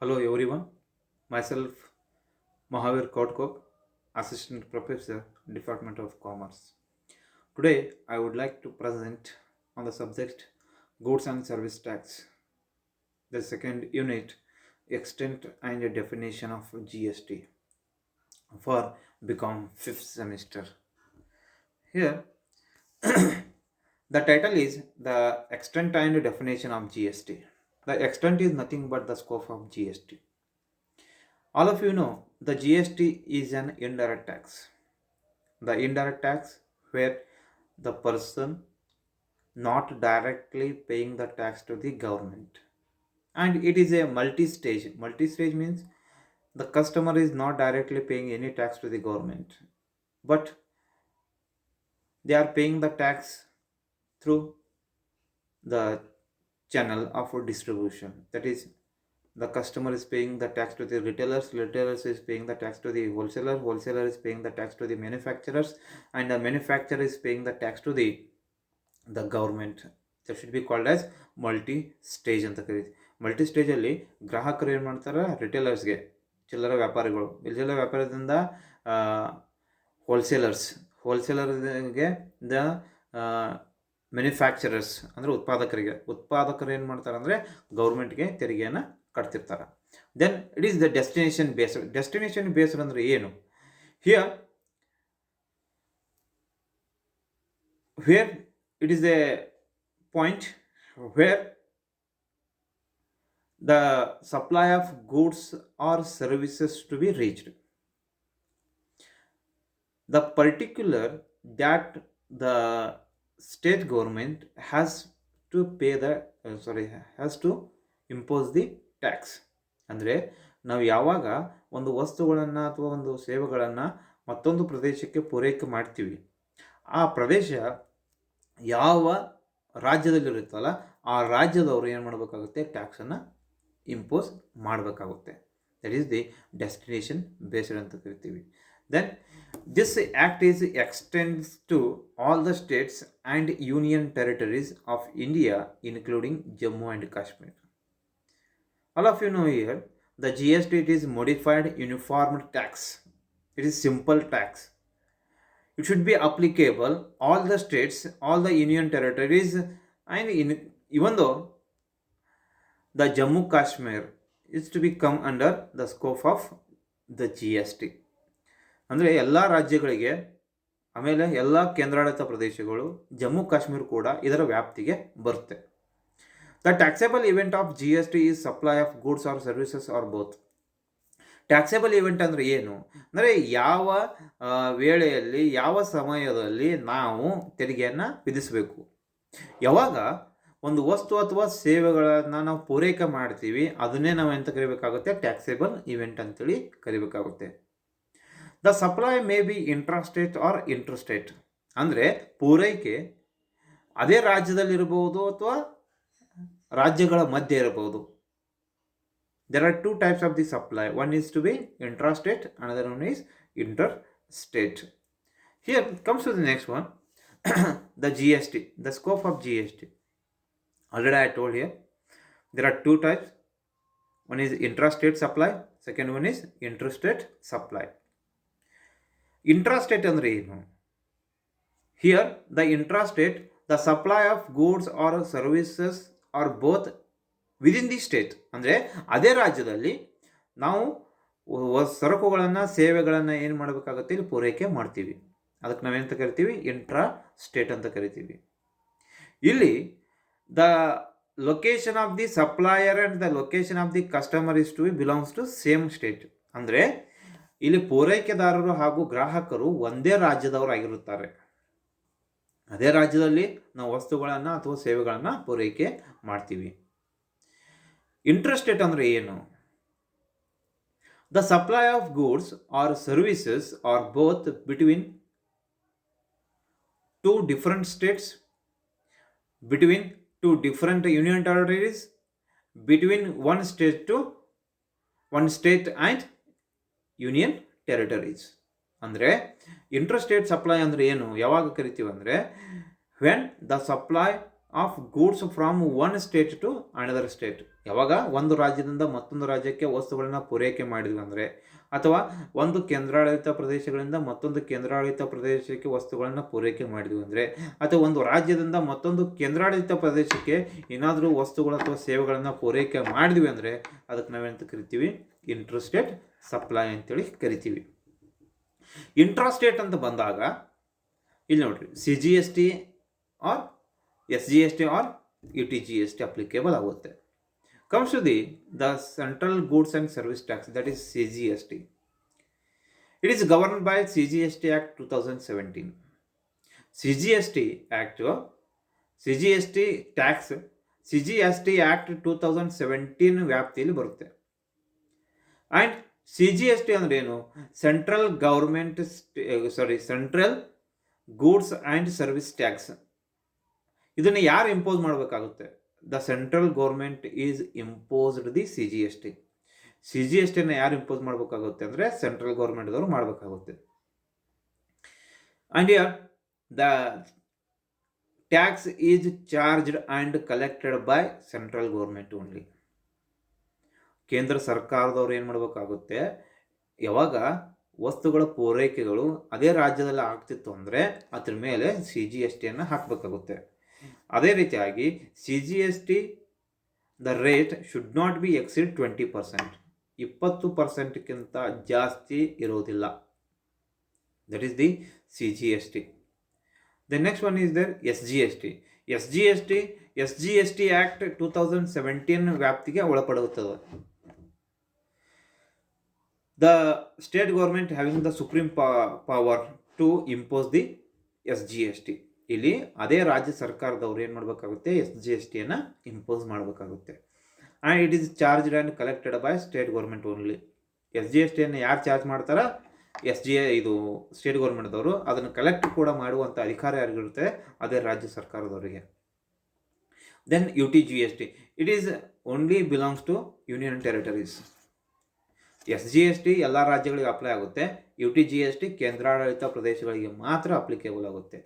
Hello everyone, myself Mahavir Kotkop, Assistant Professor, Department of Commerce. Today I would like to present on the subject Goods and Service Tax, the second unit, extent and definition of GST for become fifth semester. Here the title is the extent and definition of GST. The extent is nothing but the scope of GST. All of you know the GST is an indirect tax. The indirect tax where the person not directly paying the tax to the government. And it is a multi-stage. Multi-stage means the customer is not directly paying any tax to the government, but they are paying the tax through the channel of distribution. That is, the customer is paying the tax to the retailers is paying the tax to the wholesaler is paying the tax to the manufacturers, and the manufacturer is paying the tax to the government. That should be called as multi stage ಅಂತ ಕರೀತೀವಿ. Multi ಸ್ಟೇಜಲ್ಲಿ ಗ್ರಾಹಕರು ಏನು ಮಾಡ್ತಾರೆ, ರಿಟೇಲರ್ಸ್ಗೆ ಚಿಲ್ಲರೆ ವ್ಯಾಪಾರಿಗಳು, ಚಿಲ್ಲರೆ ವ್ಯಾಪಾರದಿಂದ ಹೋಲ್ಸೇಲರ್ಗೆ ದ ಮ್ಯಾನುಫ್ಯಾಕ್ಚರರ್ಸ್ ಅಂದರೆ ಉತ್ಪಾದಕರು ಏನು ಮಾಡ್ತಾರೆ ಅಂದರೆ ಗೌರ್ಮೆಂಟ್ಗೆ ತೆರಿಗೆಯನ್ನು ಕಟ್ತಿರ್ತಾರೆ. Then it is the destination based ಅಂದರೆ ಏನು? Here where it is a point where the supply of goods or services to be reached. The particular that the state government has to pay the has to impose the tax. ಅಂದರೆ ನಾವು ಯಾವಾಗ ಒಂದು ವಸ್ತುಗಳನ್ನು ಅಥವಾ ಒಂದು ಸೇವೆಗಳನ್ನು ಮತ್ತೊಂದು ಪ್ರದೇಶಕ್ಕೆ ಪೂರೈಕೆ ಮಾಡ್ತೀವಿ, ಆ ಪ್ರದೇಶ ಯಾವ ರಾಜ್ಯದಲ್ಲಿರುತ್ತಲ್ಲ ಆ ರಾಜ್ಯದವರು ಏನು ಮಾಡಬೇಕಾಗುತ್ತೆ, ಟ್ಯಾಕ್ಸನ್ನು ಇಂಪೋಸ್ ಮಾಡಬೇಕಾಗುತ್ತೆ. That is the destination based ಅಂತ ಕರಿತೀವಿ. Then this act is extends to all the states and union territories of India including Jammu and Kashmir. All of you know here the GST, it is modified uniform tax. It is simple tax. It should be applicable all the states, all the union territories, and even though the Jammu Kashmir is to be come under the scope of the GST. ಅಂದರೆ ಎಲ್ಲ ರಾಜ್ಯಗಳಿಗೆ, ಆಮೇಲೆ ಎಲ್ಲ ಕೇಂದ್ರಾಡಳಿತ ಪ್ರದೇಶಗಳು, ಜಮ್ಮು ಕಾಶ್ಮೀರ ಕೂಡ ಇದರ ವ್ಯಾಪ್ತಿಗೆ ಬರುತ್ತೆ. The taxable event of GST is supply of goods or services or both. Taxable event ಅಂದರೆ ಏನು ಅಂದರೆ ಯಾವ ವೇಳೆಯಲ್ಲಿ ಯಾವ ಸಮಯದಲ್ಲಿ ನಾವು ತೆರಿಗೆಯನ್ನು ವಿಧಿಸಬೇಕು. ಯಾವಾಗ ಒಂದು ವಸ್ತು ಅಥವಾ ಸೇವೆಗಳನ್ನು ನಾವು ಪೂರೈಕೆ ಮಾಡ್ತೀವಿ ಅದನ್ನೇ ನಾವು ಎಂತ ಕರಿಬೇಕಾಗುತ್ತೆ, ಟ್ಯಾಕ್ಸೇಬಲ್ ಇವೆಂಟ್ ಅಂತೇಳಿ ಕರಿಬೇಕಾಗುತ್ತೆ. The supply may be intrastate or interstate. ಅಂದರೆ ಪೂರೈಕೆ ಅದೇ ರಾಜ್ಯದಲ್ಲಿರಬಹುದು ಅಥವಾ ರಾಜ್ಯಗಳ ಮಧ್ಯೆ ಇರಬಹುದು. There are two types of the supply. One is to be intrastate, another one is interstate. Here comes to the next one, the GST, the scope of GST. Already I told here, there are two types. One is intrastate supply, second one is interstate supply. Intrastate andre enu? Here the intrastate, the supply of goods or services are both within the state. ಅಂದರೆ ಅದೇ ರಾಜ್ಯದಲ್ಲಿ ನಾವು ಸರಕುಗಳನ್ನು ಸೇವೆಗಳನ್ನು ಏನು ಮಾಡಬೇಕಾಗುತ್ತೆ, ಇಲ್ಲಿ ಪೂರೈಕೆ ಮಾಡ್ತೀವಿ. ಅದಕ್ಕೆ ನಾವೇನಂತ ಕರಿತೀವಿ, ಇಂಟ್ರಾ ಸ್ಟೇಟ್ ಅಂತ ಕರಿತೀವಿ. ಇಲ್ಲಿ the location of the supplier and the location of the customer is to belongs to same state. ಅಂದರೆ ಇಲ್ಲಿ ಪೂರೈಕೆದಾರರು ಹಾಗೂ ಗ್ರಾಹಕರು ಒಂದೇ ರಾಜ್ಯದವರಾಗಿರುತ್ತಾರೆ. ಅದೇ ರಾಜ್ಯದಲ್ಲಿ ನಾವು ವಸ್ತುಗಳನ್ನು ಅಥವಾ ಸೇವೆಗಳನ್ನು ಪೂರೈಕೆ ಮಾಡ್ತೀವಿ. ಇಂಟ್ರಸ್ಟೇಟ್ ಅಂದರೆ ಏನು? The supply of goods or services R both between two different states, between two different union territories, between one state and union territories. ಅಂದರೆ ಇಂಟ್ರಸ್ಟೇಟ್ ಸಪ್ಲೈ ಅಂದರೆ ಏನು, ಯಾವಾಗ ಕರಿತೀವಿ ಅಂದರೆ when the supply of goods from one state to another state. ಯಾವಾಗ ಒಂದು ರಾಜ್ಯದಿಂದ ಮತ್ತೊಂದು ರಾಜ್ಯಕ್ಕೆ ವಸ್ತುಗಳನ್ನ ಪೂರೈಕೆ ಮಾಡಿದ್ವಿ ಅಂದರೆ, ಅಥವಾ ಒಂದು ಕೇಂದ್ರಾಡಳಿತ ಪ್ರದೇಶಗಳಿಂದ ಮತ್ತೊಂದು ಕೇಂದ್ರಾಡಳಿತ ಪ್ರದೇಶಕ್ಕೆ ವಸ್ತುಗಳನ್ನು ಪೂರೈಕೆ ಮಾಡಿದ್ವಿ ಅಂದರೆ, ಅಥವಾ ಒಂದು ರಾಜ್ಯದಿಂದ ಮತ್ತೊಂದು ಕೇಂದ್ರಾಡಳಿತ ಪ್ರದೇಶಕ್ಕೆ ಏನಾದರೂ ವಸ್ತುಗಳು ಅಥವಾ ಸೇವೆಗಳನ್ನು ಪೂರೈಕೆ ಮಾಡಿದ್ವಿ ಅಂದರೆ ಅದಕ್ಕೆ ನಾವೇನಂತ ಕರಿತೀವಿ, ಇಂಟ್ರಸ್ಟೇಟ್ ಸಪ್ಲೈ ಅಂತೇಳಿ ಕರಿತೀವಿ. ಇಂಟ್ರಾಸ್ಟೇಟ್ ಅಂತ ಬಂದಾಗ ಇಲ್ಲಿ ನೋಡ್ರಿ, CGST or SGST or UTGST applicable ಆಗುತ್ತೆ. Comes to the Central Goods and Service Tax, that is CGST. It is governed by CGST Act 2017. CGST Act, CGST Tax, CGST Act 2017 ವ್ಯಾಪ್ತಿಯಲ್ಲಿ ಬರುತ್ತೆ. ಆ್ಯಂಡ್ CGST ಅಂದ್ರೆ ಏನು? Central goods and service tax. ಇದನ್ನು ಯಾರು impose ಮಾಡಬೇಕಾಗುತ್ತೆ? The central government is imposed the CGST. CGSTನ ಯಾರು impose ಮಾಡಬೇಕಾಗುತ್ತೆ ಅಂದರೆ ಸೆಂಟ್ರಲ್ ಗೌರ್ಮೆಂಟ್ದವರು ಮಾಡಬೇಕಾಗುತ್ತೆ. And here the tax is charged and collected by central government only. ಕೇಂದ್ರ ಸರ್ಕಾರದವ್ರು ಏನು ಮಾಡಬೇಕಾಗುತ್ತೆ, ಯಾವಾಗ ವಸ್ತುಗಳ ಪೂರೈಕೆಗಳು ಅದೇ ರಾಜ್ಯದಲ್ಲಿ ಆಗ್ತಿತ್ತು ಅಂದರೆ ಅದ್ರ ಮೇಲೆ CGSTಯನ್ನು ಹಾಕಬೇಕಾಗುತ್ತೆ. ಅದೇ ರೀತಿಯಾಗಿ CGST the rate should not be exceed 20%. 20%ಕ್ಕಿಂತ ಜಾಸ್ತಿ ಇರೋದಿಲ್ಲ. That is the CGST. The next one is the SGST. SGST act 2017 ವ್ಯಾಪ್ತಿಗೆ ಒಳಪಡುತ್ತದೆ. The state government having the supreme power to impose the SGST. ಇಲ್ಲಿ ಅದೇ ರಾಜ್ಯ ಸರ್ಕಾರದವ್ರು ಏನು ಮಾಡಬೇಕಾಗುತ್ತೆ, SGSTಯನ್ನು ಇಂಪೋಸ್ ಮಾಡಬೇಕಾಗುತ್ತೆ. And it is charged and collected by state government only. SGSTಯನ್ನು ಯಾರು ಚಾರ್ಜ್ ಮಾಡ್ತಾರ? ಇದು ಸ್ಟೇಟ್ ಗೌರ್ಮೆಂಟ್ದವರು. ಅದನ್ನು ಕಲೆಕ್ಟ್ ಕೂಡ ಮಾಡುವಂಥ ಅಧಿಕಾರ ಯಾರಿಗಿರುತ್ತೆ? ಅದೇ ರಾಜ್ಯ ಸರ್ಕಾರದವರಿಗೆ. Then UTGST, it is only belongs to union territories. SGST ಎಲ್ಲ ರಾಜ್ಯಗಳಿಗೆ ಅಪ್ಲೈ ಆಗುತ್ತೆ. UTGST ಕೇಂದ್ರಾಡಳಿತ ಪ್ರದೇಶಗಳಿಗೆ ಮಾತ್ರ ಅಪ್ಲಿಕೇಬಲ್ ಆಗುತ್ತೆ.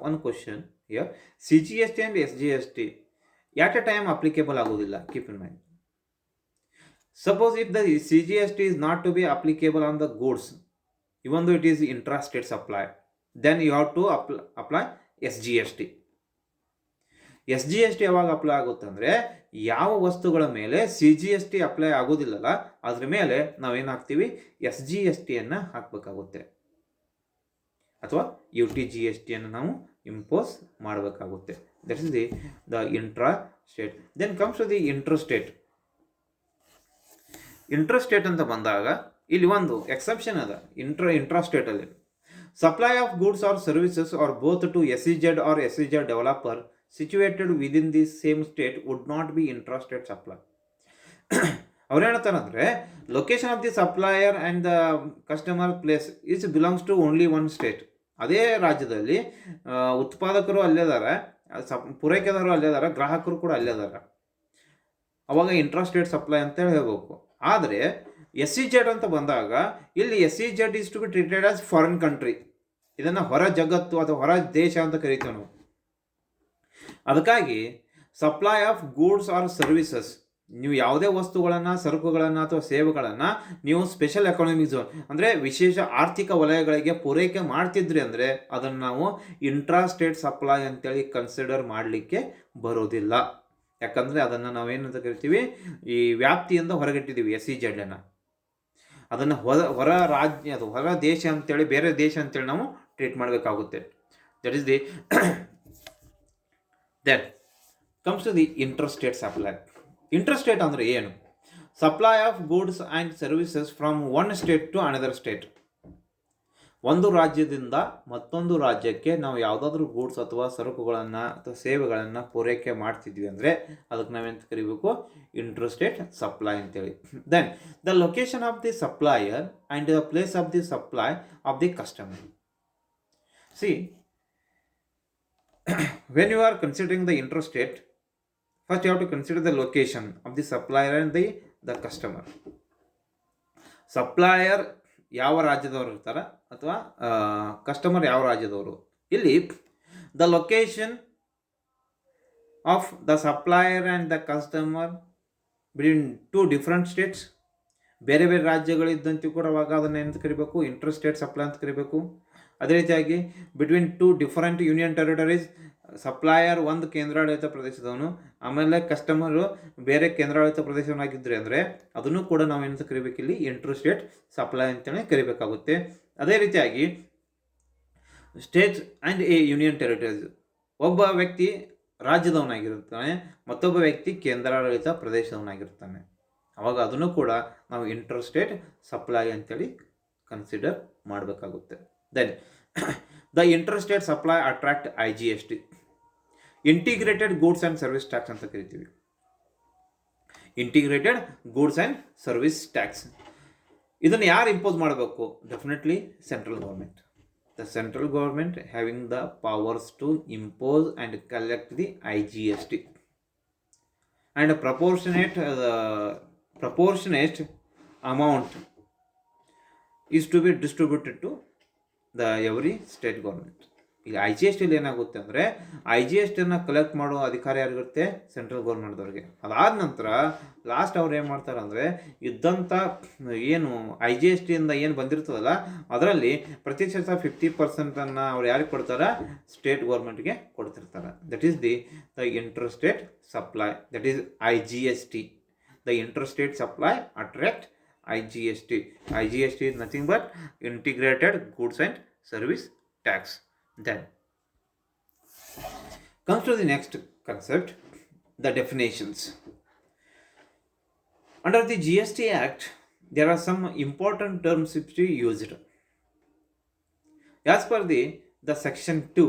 One question here, CGST and SGST at a time applicable ಆಗೋದಿಲ್ಲ. Keep in mind. Suppose if the CGST is not to be applicable on the goods, even though it is intrastate supply, then you have to apply SGST. SGST ಯಾವಾಗ apply ಆಗುತ್ತೆ ಅಂದರೆ, ಯಾವ ವಸ್ತುಗಳ ಮೇಲೆ CGST apply ಆಗೋದಿಲ್ಲಲ್ಲ ಅದ್ರ ಮೇಲೆ ನಾವೇನು ಹಾಕ್ತೀವಿ, SGSTಯನ್ನು ಹಾಕಬೇಕಾಗುತ್ತೆ, ಅಥವಾ UTGSTಯನ್ನು ನಾವು ಇಂಪೋಸ್ ಮಾಡಬೇಕಾಗುತ್ತೆ. That is the intrastate. Then comes to the interstate. Interstate ಅಂತ ಬಂದಾಗ ಇಲ್ಲಿ ಒಂದು ಎಕ್ಸೆಪ್ಷನ್ ಅದ. ಇಂಟ್ರಾಸ್ಟೇಟಲ್ಲಿ supply of goods or services R both to SEZ or SEZ developer situated within the same state would not be intrastate supply. ಅವ್ರು ಹೇಳ್ತಾರಂದ್ರೆ, location of the supplier and the customer place is belongs to only one state. ಅದೇ ರಾಜ್ಯದಲ್ಲಿ ಉತ್ಪಾದಕರು ಅಲ್ಲೇ ಅದಾರ, ಪೂರೈಕೆದಾರರು ಅಲ್ಲೇ ಅದಾರ, ಗ್ರಾಹಕರು ಕೂಡ ಅಲ್ಲೇ ಅದಾರ. ಅವಾಗ ಇಂಟ್ರಾಸ್ಟೇಟ್ ಸಪ್ಲೈ ಅಂತ ಹೇಳ್ಬೇಕು. ಆದರೆ SEZ ಅಂತ ಬಂದಾಗ ಇಲ್ಲಿ SEZ is to be treated as foreign country. ಇದನ್ನು ಹೊರ ಜಗತ್ತು ಅಥವಾ ಹೊರ ದೇಶ ಅಂತ ಕರಿತೀವಿ ನಾವು. ಅದಕ್ಕಾಗಿ supply of goods or services, ನೀವು ಯಾವುದೇ ವಸ್ತುಗಳನ್ನು, ಸರಕುಗಳನ್ನು ಅಥವಾ ಸೇವೆಗಳನ್ನು ನೀವು ಸ್ಪೆಷಲ್ ಎಕಾನಮಿಕ್ ಝೋನ್ ಅಂದರೆ ವಿಶೇಷ ಆರ್ಥಿಕ ವಲಯಗಳಿಗೆ ಪೂರೈಕೆ ಮಾಡ್ತಿದ್ರಿ ಅಂದರೆ ಅದನ್ನು ನಾವು ಇಂಟ್ರಾಸ್ಟೇಟ್ ಸಪ್ಲೈ ಅಂತೇಳಿ ಕನ್ಸಿಡರ್ ಮಾಡಲಿಕ್ಕೆ ಬರೋದಿಲ್ಲ. ಯಾಕಂದರೆ ಅದನ್ನು ನಾವೇನಂತ ಕರಿತೀವಿ, ಈ ವ್ಯಾಪ್ತಿಯಿಂದ ಹೊರಗಿಟ್ಟಿದ್ದೀವಿ SEZನ್ನು. ಅದನ್ನು ಹೊರ ರಾಜ್ಯ ಅಥವಾ ಹೊರ ದೇಶ ಅಂತೇಳಿ, ಬೇರೆ ದೇಶ ಅಂತೇಳಿ ನಾವು ಟ್ರೀಟ್ ಮಾಡಬೇಕಾಗುತ್ತೆ. That is the then comes to the interstate supply. Interstate ಅಂದರೆ ಏನು? Supply of goods and services from one state to another state. ಒಂದು ರಾಜ್ಯದಿಂದ ಮತ್ತೊಂದು ರಾಜ್ಯಕ್ಕೆ ನಾವು ಯಾವುದಾದ್ರೂ ಗೂಡ್ಸ್ ಅಥವಾ ಸರಕುಗಳನ್ನು ಅಥವಾ ಸೇವೆಗಳನ್ನು ಪೂರೈಕೆ ಮಾಡ್ತಿದ್ವಿ ಅಂದರೆ ಅದಕ್ಕೆ ನಾವೆಂತ ಕರಿಬೇಕು, ಇಂಟ್ರಸ್ಟೇಟ್ ಸಪ್ಲೈ ಅಂತೇಳಿ. Then the location of the supplier and the place of the supply of the customer. See, when you are considering the intrastate, first you have to consider the location of the supplier and the customer. Supplier ಯಾವ ರಾಜ್ಯದವರು ಇರ್ತಾರೆ ಅಥವಾ customer ಯಾವ ರಾಜ್ಯದವರು. ಇಲ್ಲಿ the location of the supplier and the customer between two different States. ಬೇರೆ ಬೇರೆ ರಾಜ್ಯಗಳಿದ್ದಂತೆ ಕೂಡ ಅವಾಗ ಅದನ್ನು ಏನಂತ ಕರಿಬೇಕು, ಇಂಟರ್ ಸ್ಟೇಟ್ ಸಪ್ಲೈ ಅಂತ ಕರಿಬೇಕು. ಅದೇ ರೀತಿಯಾಗಿ between two different union territories, supplier ಒಂದು ಕೇಂದ್ರಾಡಳಿತ ಪ್ರದೇಶದವನು, ಆಮೇಲೆ ಕಸ್ಟಮರು ಬೇರೆ ಕೇಂದ್ರಾಡಳಿತ ಪ್ರದೇಶವನ್ನಾಗಿದ್ದರೆ ಅಂದರೆ ಅದನ್ನು ಕೂಡ ನಾವು ಏನಂತ ಕರಿಬೇಕು, ಇಲ್ಲಿ ಇಂಟರ್ ಸ್ಟೇಟ್ ಸಪ್ಲೈ ಅಂತಲೇ ಕರಿಬೇಕಾಗುತ್ತೆ. ಅದೇ ರೀತಿಯಾಗಿ States and A union territories, ಒಬ್ಬ ವ್ಯಕ್ತಿ ರಾಜ್ಯದವನಾಗಿರುತ್ತಾನೆ, ಮತ್ತೊಬ್ಬ ವ್ಯಕ್ತಿ ಕೇಂದ್ರಾಡಳಿತ ಪ್ರದೇಶದವನಾಗಿರ್ತಾನೆ. ಅವಾಗ ಅದನ್ನು ಕೂಡ ನಾವು ಇಂಟರ್ ಸ್ಟೇಟ್ ಸಪ್ಲೈ ಅಂತೇಳಿ ಕನ್ಸಿಡರ್ ಮಾಡಬೇಕಾಗುತ್ತೆ. Then the interstate supply attract IGST, integrated goods and service tax ಅಂತ ಕರಿತೀವಿ. Integrated goods and service tax ಇದನ್ನು ಯಾರು ಇಂಪೋಸ್ ಮಾಡಬೇಕು? Definitely central government. The central government having the powers to impose and collect the IGST, and a proportionate amount is to be distributed to the every state government. ಈಗ IGST ಏನಾಗುತ್ತೆ ಅಂದರೆ IGSTನ collect ಮಾಡೋ ಅಧಿಕಾರ ಯಾರಿರುತ್ತೆ? Central ಗೌರ್ಮೆಂಟ್ದವ್ರಿಗೆ. ಅದಾದ ನಂತರ last ಅವ್ರು ಏನು ಮಾಡ್ತಾರೆ ಅಂದರೆ ಇದ್ದಂಥ ಏನು IGSTಯಿಂದ ಏನು ಬಂದಿರ್ತದಲ್ಲ ಅದರಲ್ಲಿ ಪ್ರತಿಶತ 50% ಅವ್ರು ಯಾರಿಗೆ ಕೊಡ್ತಾರೆ? ಸ್ಟೇಟ್ ಗೌರ್ಮೆಂಟ್ಗೆ ಕೊಡ್ತಿರ್ತಾರೆ. That is the interstate supply, that is IGST. The interstate supply attract IGST. IGST is nothing but integrated goods and service tax. Then comes to the next concept, the definitions. Under the GST Act, there are some important terms which we used. As per the section 2,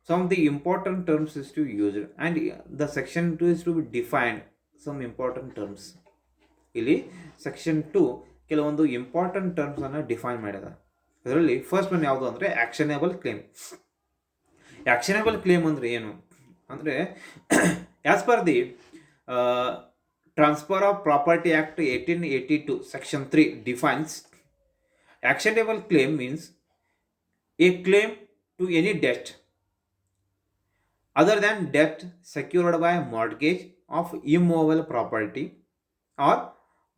some of the important terms is to be used, and the section 2 is to be defined some important terms. ಇಲ್ಲಿ section 2 ಕೆಲವೊಂದು important ಟರ್ಮ್ಸನ್ನು define ಮಾಡಿದ. ಅದರಲ್ಲಿ first one ಯಾವುದು ಅಂದರೆ actionable claim. ಆ್ಯಕ್ಷನೇಬಲ್ claim ಅಂದರೆ ಏನು ಅಂದರೆ as per the transfer of property act 1882 section 3 defines actionable claim means a claim to any debt other than debt secured by mortgage of immovable property or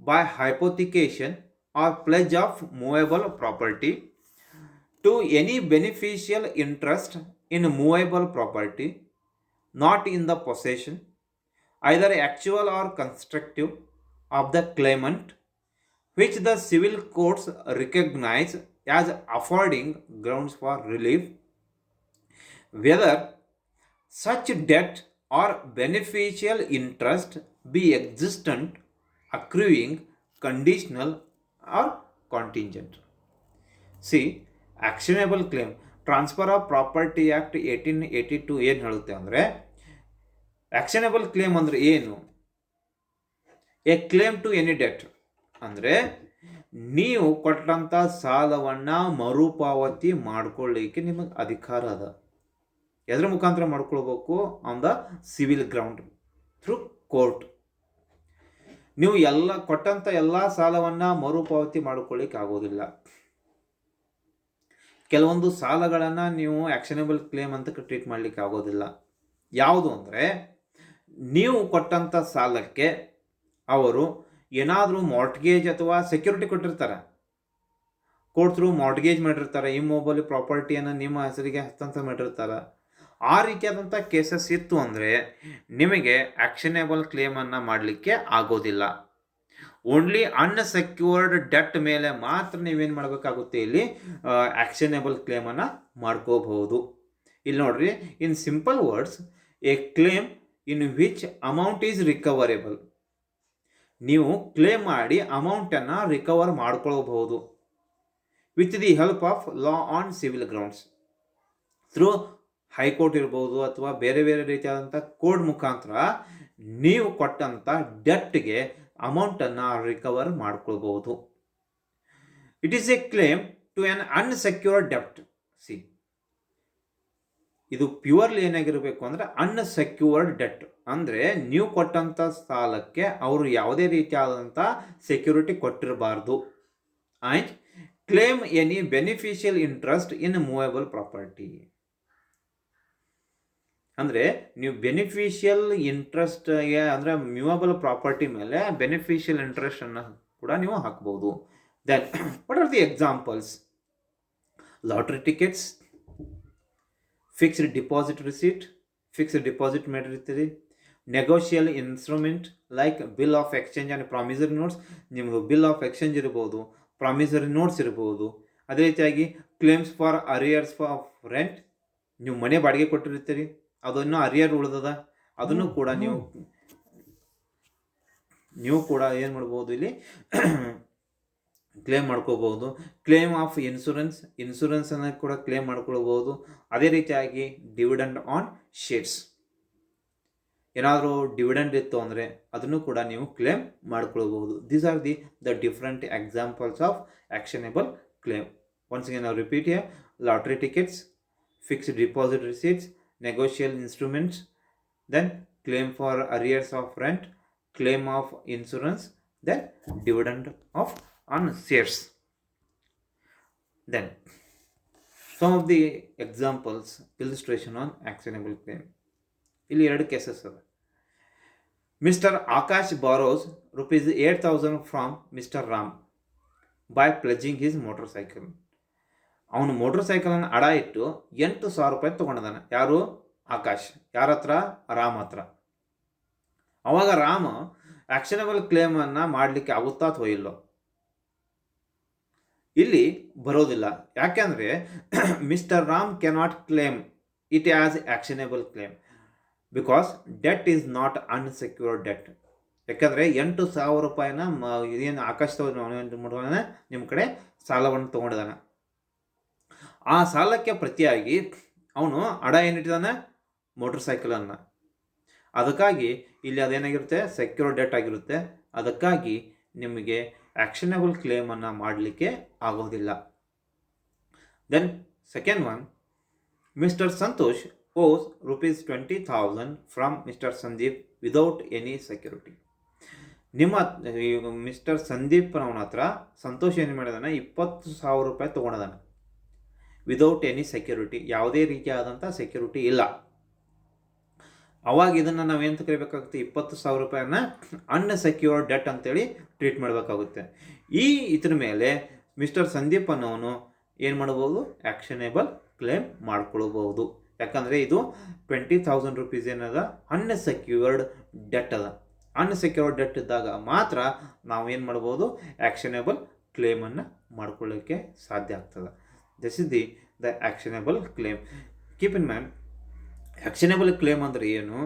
by hypothecation or pledge of movable property to any beneficial interest in movable property not in the possession, either actual or constructive, of the claimant, which the civil courts recognize as affording grounds for relief, whether such debt or beneficial interest be existent, accruing, conditional or contingent. See, actionable claim, transfer of property act 1882 ಏನು ಹೇಳುತ್ತೆ ಅಂದರೆ actionable claim ಅಂದರೆ ಏನು? A claim to any debt ಅಂದರೆ ನೀವು ಕೊಟ್ಟಂಥ ಸಾಲವನ್ನು ಮರುಪಾವತಿ ಮಾಡ್ಕೊಳ್ಳಿಕ್ಕೆ ನಿಮಗೆ ಅಧಿಕಾರ ಅದ. ಎದರ ಮುಖಾಂತರ ಮಾಡ್ಕೊಳ್ಬೇಕು? On the civil ground through court. ನೀವು ಕೊಟ್ಟಂಥ ಎಲ್ಲ ಸಾಲವನ್ನು ಮರುಪಾವತಿ ಮಾಡ್ಕೊಳ್ಳಿಕ್ಕೆ ಆಗೋದಿಲ್ಲ. ಕೆಲವೊಂದು ಸಾಲಗಳನ್ನು ನೀವು ಆ್ಯಕ್ಷನೇಬಲ್ ಕ್ಲೇಮ್ ಅಂತ ಟ್ರೀಟ್ ಮಾಡಲಿಕ್ಕೆ ಆಗೋದಿಲ್ಲ. ಯಾವುದು ಅಂದರೆ ನೀವು ಕೊಟ್ಟಂಥ ಸಾಲಕ್ಕೆ ಅವರು ಏನಾದರೂ ಮಾರ್ಟ್ಗೇಜ್ ಅಥವಾ ಸೆಕ್ಯೂರಿಟಿ ಕೊಟ್ಟಿರ್ತಾರೆ, ಕೋರ್ಟ್ ಥ್ರೂ ಮಾರ್ಟ್ಗೇಜ್ ಮಾಡಿರ್ತಾರೆ, ಇಮ್ಮೊಬಲ್ ಪ್ರಾಪರ್ಟಿಯನ್ನು ನಿಮ್ಮ ಹೆಸರಿಗೆ ಹಸ್ತಾಂತರ ಮಾಡಿರ್ತಾರೆ. ಆ ರೀತಿಯಾದಂಥ ಕೇಸಸ್ ಇತ್ತು ಅಂದರೆ ನಿಮಗೆ ಆ್ಯಕ್ಷನೇಬಲ್ ಕ್ಲೇಮನ್ನು ಮಾಡಲಿಕ್ಕೆ ಆಗೋದಿಲ್ಲ. ಓನ್ಲಿ ಅನ್ಸೆಕ್ಯೂರ್ಡ್ ಡೆಟ್ ಮೇಲೆ ಮಾತ್ರ ನೀವೇನು ಮಾಡಬೇಕಾಗುತ್ತೆ? ಇಲ್ಲಿ ಆ್ಯಕ್ಷನೇಬಲ್ ಕ್ಲೇಮನ್ನು ಮಾಡ್ಕೋಬಹುದು. ಇಲ್ಲಿ ನೋಡ್ರಿ, in simple words, a claim in which amount is recoverable. ನೀವು ಕ್ಲೇಮ್ ಮಾಡಿ ಅಮೌಂಟನ್ನು ರಿಕವರ್ ಮಾಡ್ಕೊಳ್ಬಹುದು with the help of law on civil grounds. Through high court ಇರ್ಬೋದು ಅಥವಾ ಬೇರೆ ಬೇರೆ ರೀತಿಯಾದಂಥ ಕೋರ್ಟ್ ಮುಖಾಂತರ ನೀವು ಕೊಟ್ಟಂಥ ಡೆಟ್ಗೆ ಅಮೌಂಟನ್ನು ರಿಕವರ್ ಮಾಡ್ಕೊಳ್ಬಹುದು. It is a claim to an unsecured ಡೆಪ್ಟ್. ಸಿ, ಇದು ಪ್ಯೂರ್ಲಿ ಏನಾಗಿರಬೇಕು ಅಂದರೆ ಅನ್ಸೆಕ್ಯೂರ್ಡ್ ಡೆಟ್ ಅಂದರೆ ನೀವು ಕೊಟ್ಟಂಥ ಸಾಲಕ್ಕೆ ಅವರು ಯಾವುದೇ ರೀತಿಯಾದಂಥ ಸೆಕ್ಯೂರಿಟಿ ಕೊಟ್ಟಿರಬಾರ್ದು. And claim any beneficial interest in movable property. ಅಂದರೆ ನೀವು ಬೆನಿಫಿಷಿಯಲ್ ಇಂಟ್ರೆಸ್ಟ್ಗೆ ಅಂದರೆ ಮ್ಯೂವಬಲ್ ಪ್ರಾಪರ್ಟಿ ಮೇಲೆ ಬೆನಿಫಿಷಿಯಲ್ ಇಂಟ್ರೆಸ್ಟನ್ನು ಕೂಡ ನೀವು ಹಾಕ್ಬೋದು. Then what are the examples? Lottery tickets, fixed deposit receipt, fixed deposit ಮಾಡಿರ್ತೀರಿ. Negotiable instrument like bill of exchange and promissory notes, ನಿಮ್ಮದು bill of exchange ಇರ್ಬೋದು, ಪ್ರಾಮಿಸರಿ ನೋಟ್ಸ್ ಇರ್ಬೋದು. ಅದೇ ರೀತಿಯಾಗಿ claims for arrears of rent, ನೀವು ಮನೆ ಬಾಡಿಗೆ ಕೊಟ್ಟಿರ್ತೀರಿ, ಅದು ಇನ್ನೂ ಅರಿಯರ್ ಉಳಿದದ, ಅದನ್ನು ಕೂಡ ನೀವು ಕೂಡ ಏನು ಮಾಡ್ಬೋದು ಇಲ್ಲಿ ಕ್ಲೇಮ್ ಮಾಡ್ಕೋಬಹುದು. ಕ್ಲೇಮ್ ಆಫ್ ಇನ್ಶೂರೆನ್ಸನ್ನು ಕೂಡ ಕ್ಲೇಮ್ ಮಾಡ್ಕೊಳ್ಬೋದು. ಅದೇ ರೀತಿಯಾಗಿ ಡಿವಿಡೆಂಡ್ ಆನ್ ಶೇರ್ಸ್, ಏನಾದರೂ ಡಿವಿಡೆಂಡ್ ಇತ್ತು ಅಂದರೆ ಅದನ್ನು ಕೂಡ ನೀವು ಕ್ಲೇಮ್ ಮಾಡ್ಕೊಳ್ಬೋದು. These are the different examples of actionable claim. Once again ನಾವು repeat here: lottery tickets, fixed deposit receipts, negotiable instruments, then claim for arrears of rent, claim of insurance, then dividend of on shares. Then some of the examples, illustration on actionable claim. ಇಲ್ಲಿ ಎರಡು cases ಅದ. Mister Akash borrows ₹8,000 from mister Ram by pledging his motorcycle. ಅವನು ಮೋಟರ್ ಸೈಕಲನ್ನು ಅಡ ಇಟ್ಟು ₹8,000 ತೊಗೊಂಡಿದ್ದಾನೆ. ಯಾರು? ಆಕಾಶ್. ಯಾರ ಹತ್ರ? ರಾಮ್ ಹತ್ರ. ಅವಾಗ ರಾಮ ಆ್ಯಕ್ಷನಬಲ್ ಕ್ಲೇಮನ್ನು ಮಾಡಲಿಕ್ಕೆ ಆಗುತ್ತಾ ಅಥವಾ ಇಲ್ಲೋ? ಇಲ್ಲಿ ಬರೋದಿಲ್ಲ. ಯಾಕೆಂದರೆ mister Ram cannot claim it as actionable claim because debt is not unsecured debt. ಯಾಕಂದರೆ ₹8,000 ಇದೇನು ಆಕಾಶ್ ನಿಮ್ಮ ಕಡೆ ಸಾಲವನ್ನು ತೊಗೊಂಡಿದ್ದಾನೆ. ಆ ಸಾಲಕ್ಕೆ ಪ್ರತಿಯಾಗಿ ಅವನು ಅಡ ಏನಿಟ್ಟಿದ್ದಾನೆ? ಮೋಟರ್ ಸೈಕಲನ್ನು. ಅದಕ್ಕಾಗಿ ಇಲ್ಲಿ ಅದೇನಾಗಿರುತ್ತೆ? ಸೆಕ್ಯೂರ್ ಡೆಟ್ ಆಗಿರುತ್ತೆ. ಅದಕ್ಕಾಗಿ ನಿಮಗೆ ಆ್ಯಕ್ಷನಬಲ್ ಕ್ಲೇಮನ್ನು ಮಾಡಲಿಕ್ಕೆ ಆಗೋದಿಲ್ಲ. Then second one, mister Santosh owes ₹20,000 from mister Sandeep without any security. ನಿಮ್ಮ ಮಿಸ್ಟರ್ ಸಂದೀಪ್ನವನ ಹತ್ರ ಸಂತೋಷ್ ಏನು ಮಾಡಿದಾನೆ? ₹20,000 ತೊಗೊಂಡಿದ್ದಾನೆ. ವಿದೌಟ್ ಎನಿ ಸೆಕ್ಯೂರಿಟಿ, ಯಾವುದೇ ರೀತಿಯಾದಂಥ ಸೆಕ್ಯೂರಿಟಿ ಇಲ್ಲ. ಅವಾಗ ಇದನ್ನು ನಾವೇನು ಕರಿಬೇಕಾಗುತ್ತೆ? ₹20,000 ಅನ್ಸೆಕ್ಯೂರ್ಡ್ ಡೆಟ್ ಅಂತೇಳಿ ಟ್ರೀಟ್ ಮಾಡಬೇಕಾಗುತ್ತೆ. ಇದ್ರ ಮೇಲೆ ಮಿಸ್ಟರ್ ಸಂದೀಪ್ ಅನ್ನೋನು ಏನು ಮಾಡ್ಬೋದು? ಆ್ಯಕ್ಷನೇಬಲ್ ಕ್ಲೇಮ್ ಮಾಡ್ಕೊಳ್ಬೋದು. ಯಾಕಂದರೆ ಇದು ₹20,000 ಏನದ? ಅನ್ಸೆಕ್ಯೂರ್ಡ್ ಡೆಟ್ ಅದ. ಅನ್ಸೆಕ್ಯೂರ್ಡ್ ಡೆಟ್ ಇದ್ದಾಗ ಮಾತ್ರ ನಾವೇನು ಮಾಡ್ಬೋದು? ಆ್ಯಕ್ಷನೇಬಲ್ ಕ್ಲೇಮನ್ನು ಮಾಡ್ಕೊಳ್ಳೋಕ್ಕೆ ಸಾಧ್ಯ ಆಗ್ತದೆ. This is the actionable claim. Keep in mind, actionable claim ಅಂದರೆ ಏನು?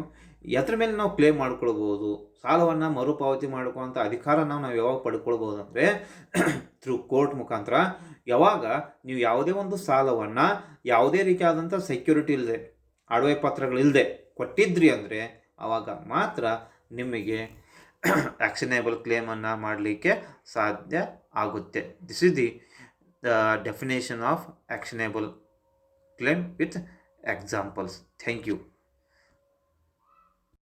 ಎದ್ರ ಮೇಲೆ ನಾವು ಕ್ಲೇಮ್ ಮಾಡ್ಕೊಳ್ಬೋದು? ಸಾಲವನ್ನು ಮರುಪಾವತಿ ಮಾಡ್ಕೊಳ್ಳೋಂಥ ಅಧಿಕಾರ ನಾವು ಯಾವಾಗ ಪಡ್ಕೊಳ್ಬೋದು ಅಂದರೆ ಥ್ರೂ ಕೋರ್ಟ್ ಮುಖಾಂತರ. ಯಾವಾಗ ನೀವು ಯಾವುದೇ ಒಂದು ಸಾಲವನ್ನು ಯಾವುದೇ ರೀತಿಯಾದಂಥ ಸೆಕ್ಯೂರಿಟಿ ಇಲ್ಲದೆ, ಅಡವೆ ಪತ್ರಗಳಿಲ್ಲದೆ ಕೊಟ್ಟಿದ್ರಿ ಅಂದರೆ ಆವಾಗ ಮಾತ್ರ ನಿಮಗೆ ಆ್ಯಕ್ಷನೇಬಲ್ ಕ್ಲೇಮನ್ನು ಮಾಡಲಿಕ್ಕೆ ಸಾಧ್ಯ ಆಗುತ್ತೆ. This is the definition of actionable claim with examples. Thank you.